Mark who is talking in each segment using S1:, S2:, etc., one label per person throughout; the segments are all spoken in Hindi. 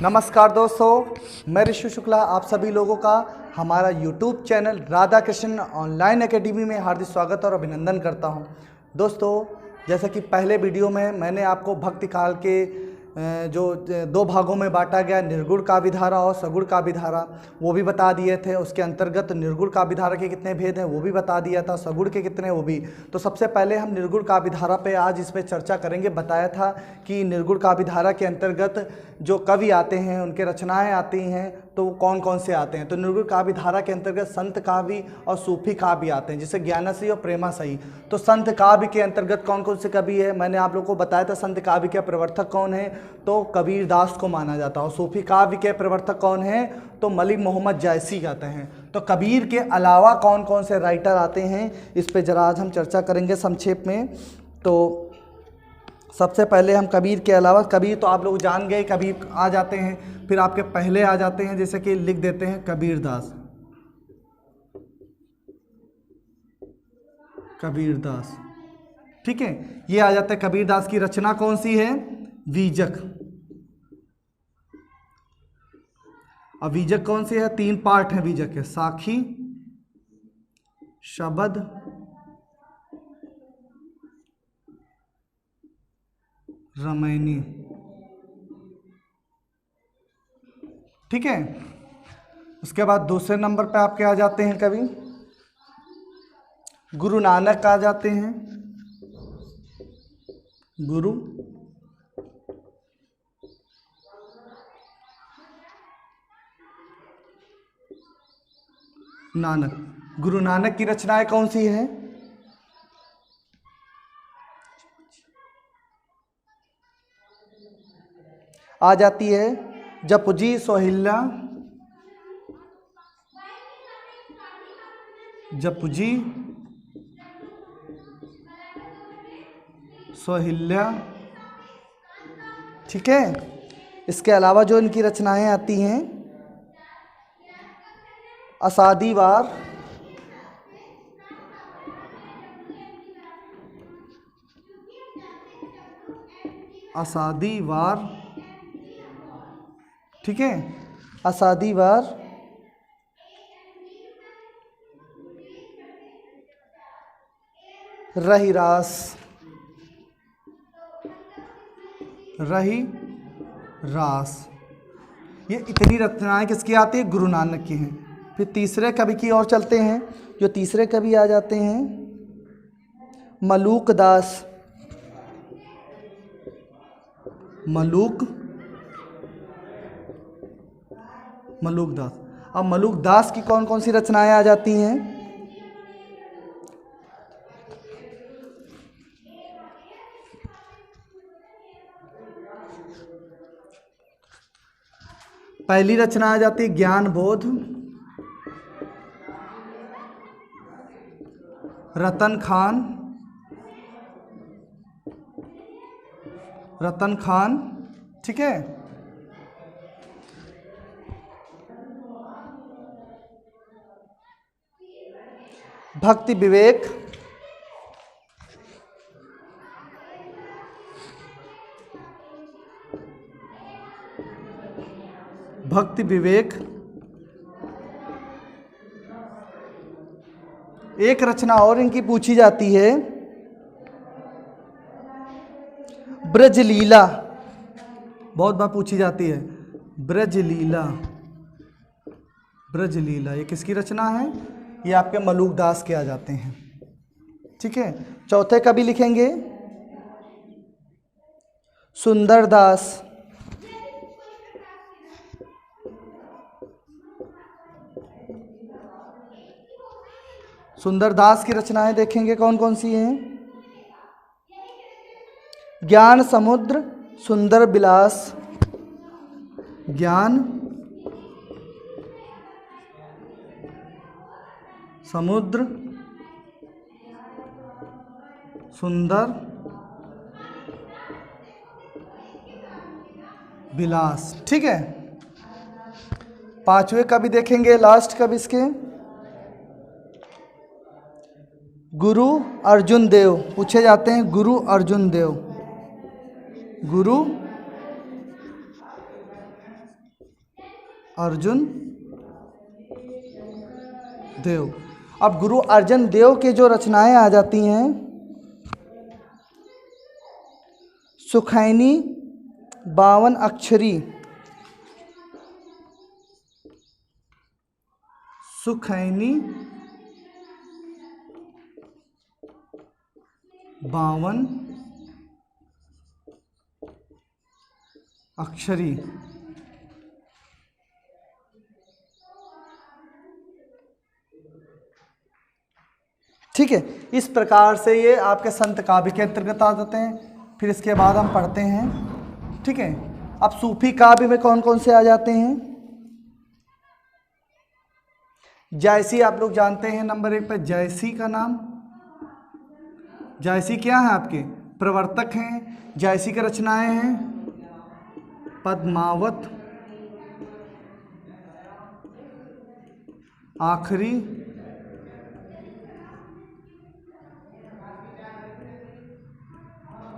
S1: नमस्कार दोस्तों, मैं ऋषि शुक्ला आप सभी लोगों का हमारा YouTube channel Radha Krishna online academy में हार्दिक स्वागत और अभिनंदन करता हूं। दोस्तों, जैसा कि पहले वीडियो में मैंने आपको भक्ति काल के जो दो भागों में बांटा गया, निर्गुण काव्य धारा और सगुण काव्य धारा, वो भी बता दिए थे। उसके अंतर्गत निर्गुण काव्य धारा के कितने भेद हैं वो भी बता दिया था, सगुण के कितने वो भी। तो सबसे पहले हम निर्गुण काव्य धारा पे आज इस पे चर्चा करेंगे। बताया था कि निर्गुण काव्य धारा के अंतर्गत जो कवि आते हैं, उनके रचनाएं आती हैं, तो कौन कौन से आते हैं। तो निर्गुण काव्य धारा के अंतर्गत संत काव्य और सूफी काव्य आते हैं, जैसे ज्ञानसी और प्रेमासई। तो संत काव्य के अंतर्गत कौन कौन से कवि है, मैंने आप लोगों को बताया था। संत काव्य के प्रवर्तक कौन है, तो कबीर दास को माना जाता है। और सूफी काव्य के प्रवर्तक कौन है, तो मलिक मोहम्मद जैसी कहते हैं। तो कबीर के अलावा कौन कौन से राइटर आते हैं, इस पे जरा आज हम चर्चा करेंगे संक्षेप में। तो सबसे पहले हम कबीर के अलावा, कबीर तो आप लोग जान गए, कबीर आ जाते हैं, फिर आपके पहले आ जाते हैं, जैसे कि लिख देते हैं कबीर दास। कबीर दास, ठीक है, ये आ जाते हैं। कबीर दास की रचना कौन सी है, वीजक। अब वीजक कौन सी है, 3 पार्ट है वीजक के, साखी, शबद, रामायणी, ठीक है। उसके बाद दूसरे नंबर पे आपके आ जाते हैं कवि गुरु नानक आ जाते हैं। गुरु नानक, गुरु नानक की रचनाएं कौन सी है, आ जाती है जपुजी, सोहिला, जपुजी, सोहिल्या, ठीक है। इसके अलावा जो इनकी रचनाएं आती हैं, असादीवार, असादीवार, ठीक है, असादीवार, रहीरास, रही रास, ये इतनी रचनाएं किसकी आती है, गुरु नानक की हैं। फिर तीसरे कवि की ओर चलते हैं। जो तीसरे कवि आ जाते हैं, मलूक दास, मलूक दास। अब मलूक दास की कौन कौन सी रचनाएं आ जाती हैं, पहली रचना आ जाती है ज्ञान बोध, रतन खान, रतन खान, ठीक है। भक्ति विवेक, भक्ति विवेक। एक रचना और इनकी पूछी जाती है, ब्रजलीला, बहुत बार पूछी जाती है, ब्रजलीला। ब्रजलीला ये किसकी रचना है, ये आपके मलूक दास के आ जाते हैं, ठीक है। चौथे कवि लिखेंगे सुंदर दास, सुंदर दास की रचनाएं देखेंगे कौन कौन सी हैं, ज्ञान समुद्र, सुंदर विलास, ज्ञान समुद्र, सुंदर विलास, ठीक है। पांचवें कवि देखेंगे, लास्ट कवि इसके गुरु अर्जुन देव पूछे जाते हैं। गुरु अर्जुन देव, गुरु अर्जुन देव। अब गुरु अर्जन देव के जो रचनाएं आ जाती हैं, सुखैनी 52 अक्षरी, सुखैनी 52 अक्षरी। ठीक है, इस प्रकार से ये आपके संत काव्य के अंतर्गत आ जाते हैं। फिर इसके बाद हम पढ़ते हैं। ठीक है, अब सूफी काव्य में कौन कौन से आ जाते हैं? जायसी आप लोग जानते हैं, नंबर 1 पर जायसी का नाम। जायसी क्या है? आपके प्रवर्तक हैं। जायसी की रचनाएं हैं पद्मावत, आखिरी,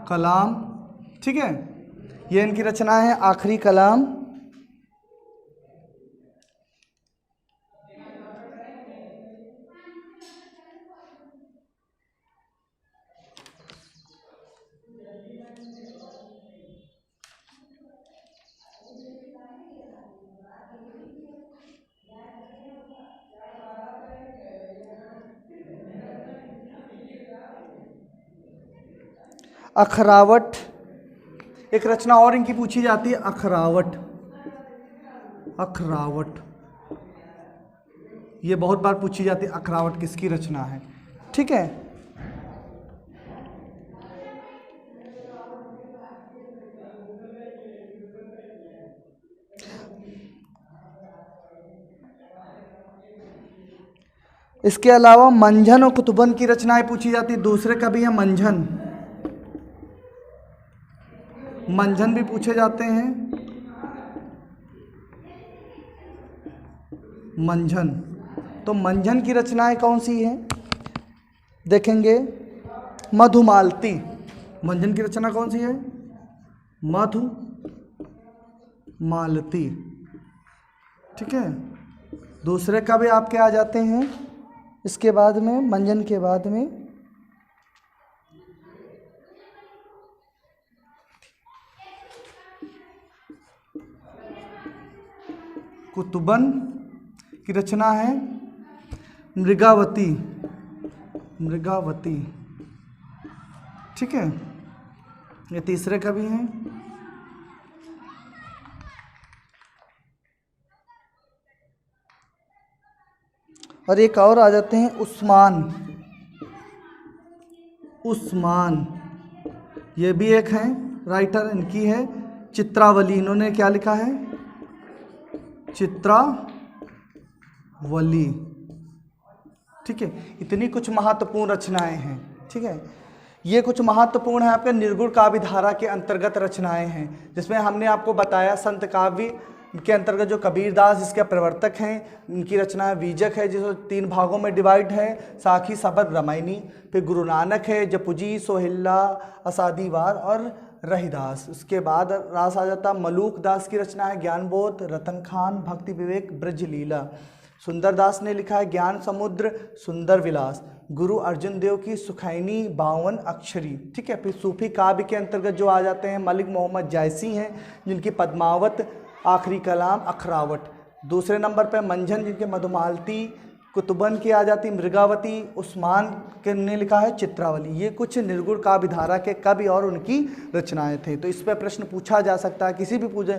S1: कलाम। ठीक है, ये इनकी रचना है, आखिरी, कलाम। अखरावट, एक रचना और इनकी पूछी जाती है, अखरावट। अखरावट ये बहुत बार पूछी जाती है, अखरावट किसकी रचना है? ठीक है, इसके अलावा मंझन और कुतुबन की रचनाएं पूछी जाती है। दूसरे कवि हैं मंझन, मंझन भी पूछे जाते हैं। मंझन, तो मंझन की रचनाएं कौन सी हैं? देखेंगे, मधुमालती। मंझन की रचना कौन सी है? मधुमालती। ठीक है, दूसरे कवि आपके आ जाते हैं इसके बाद में, मंझन के बाद में कुतुबन की रचना है मृगावती। मृगावती। ठीक है, ये तीसरे कवि हैं। और एक और आ जाते हैं उस्मान। उस्मान ये भी एक हैं राइटर, इनकी है चित्रावली। इन्होंने क्या लिखा है? चित्रावली। ठीक है, इतनी कुछ महत्वपूर्ण रचनाएं हैं। ठीक है, ये कुछ महत्वपूर्ण है आपके निर्गुण काव्य धारा के अंतर्गत रचनाएं हैं, जिसमें हमने आपको बताया संत काव्य के अंतर्गत जो कबीरदास इसके प्रवर्तक हैं, इनकी रचना बीजक है, जिसको 3 भागों में डिवाइड है, साखी, सबद, रामायणी। फिर गुरु नानक है, जपुजी, सोहिल्ला, असादीवार और रहीदास। उसके बाद रास आ जाता मलूक दास की रचना है ज्ञानबोध, रतन खान, भक्ति विवेक, ब्रज लीला। सुंदर दास ने लिखा है ज्ञान समुद्र, सुंदर विलास। गुरु अर्जुन देव की सुखैनी 52 अक्षरी। ठीक है, फिर सूफी काव्य के अंतर्गत जो आ जाते हैं मलिक मोहम्मद जायसी हैं, जिनकी पद्मावत, आखिरी कलाम, अखरावट। दूसरे नंबर पर मंझन, जिनके मधुमालती। कुतुबन की आ जाती मृगावती। उस्मान के ने लिखा है चित्रावली। ये कुछ निर्गुण काव्य धारा के कवि और उनकी रचनाएं थे। तो इस पर प्रश्न पूछा जा सकता है, किसी भी पूछ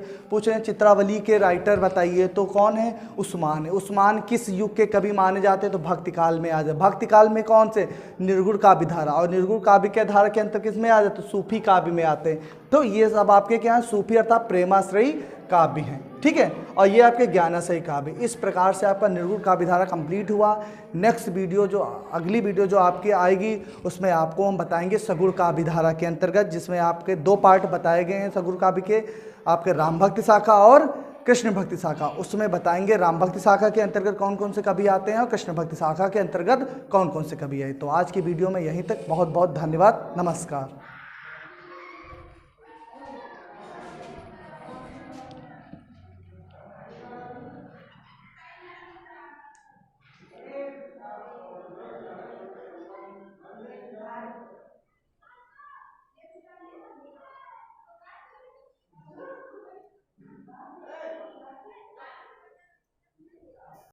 S1: रहे हैं चित्रावली के राइटर बताइए, तो कौन है? उस्मान है। उस्मान किस युग के कवि माने जाते हैं? तो भक्ति काल में आ जाए। भक्ति काल में कौन से? निर्गुण काव्य धारा। और निर्गुण काव्य के धारा के अंतर किस में आ जाते? तो सूफी काव्य में आते हैं। तो ये सब आपके क्या है? सूफी अर्थात प्रेमाश्रयी काव्य हैं। ठीक है, और ये आपके ज्ञानाश्रयी काव्य। इस प्रकार से आपका निर्गुण काव्य धारा कंप्लीट हुआ। नेक्स्ट वीडियो जो अगली वीडियो जो आपकी आएगी, उसमें आपको हम बताएंगे सगुण काव्य धारा के अंतर्गत, जिसमें आपके 2 पार्ट बताए गए हैं सगुण काव्य के, आपके राम भक्ति शाखा और कृष्ण भक्ति शाखा। उसमें बताएंगे राम भक्ति शाखा के अंतर्गत कौन कौन से कवि आते हैं और कृष्ण भक्ति शाखा के अंतर्गत कौन कौन से कवि आए। तो आज की वीडियो में यहीं तक। बहुत बहुत धन्यवाद। नमस्कार।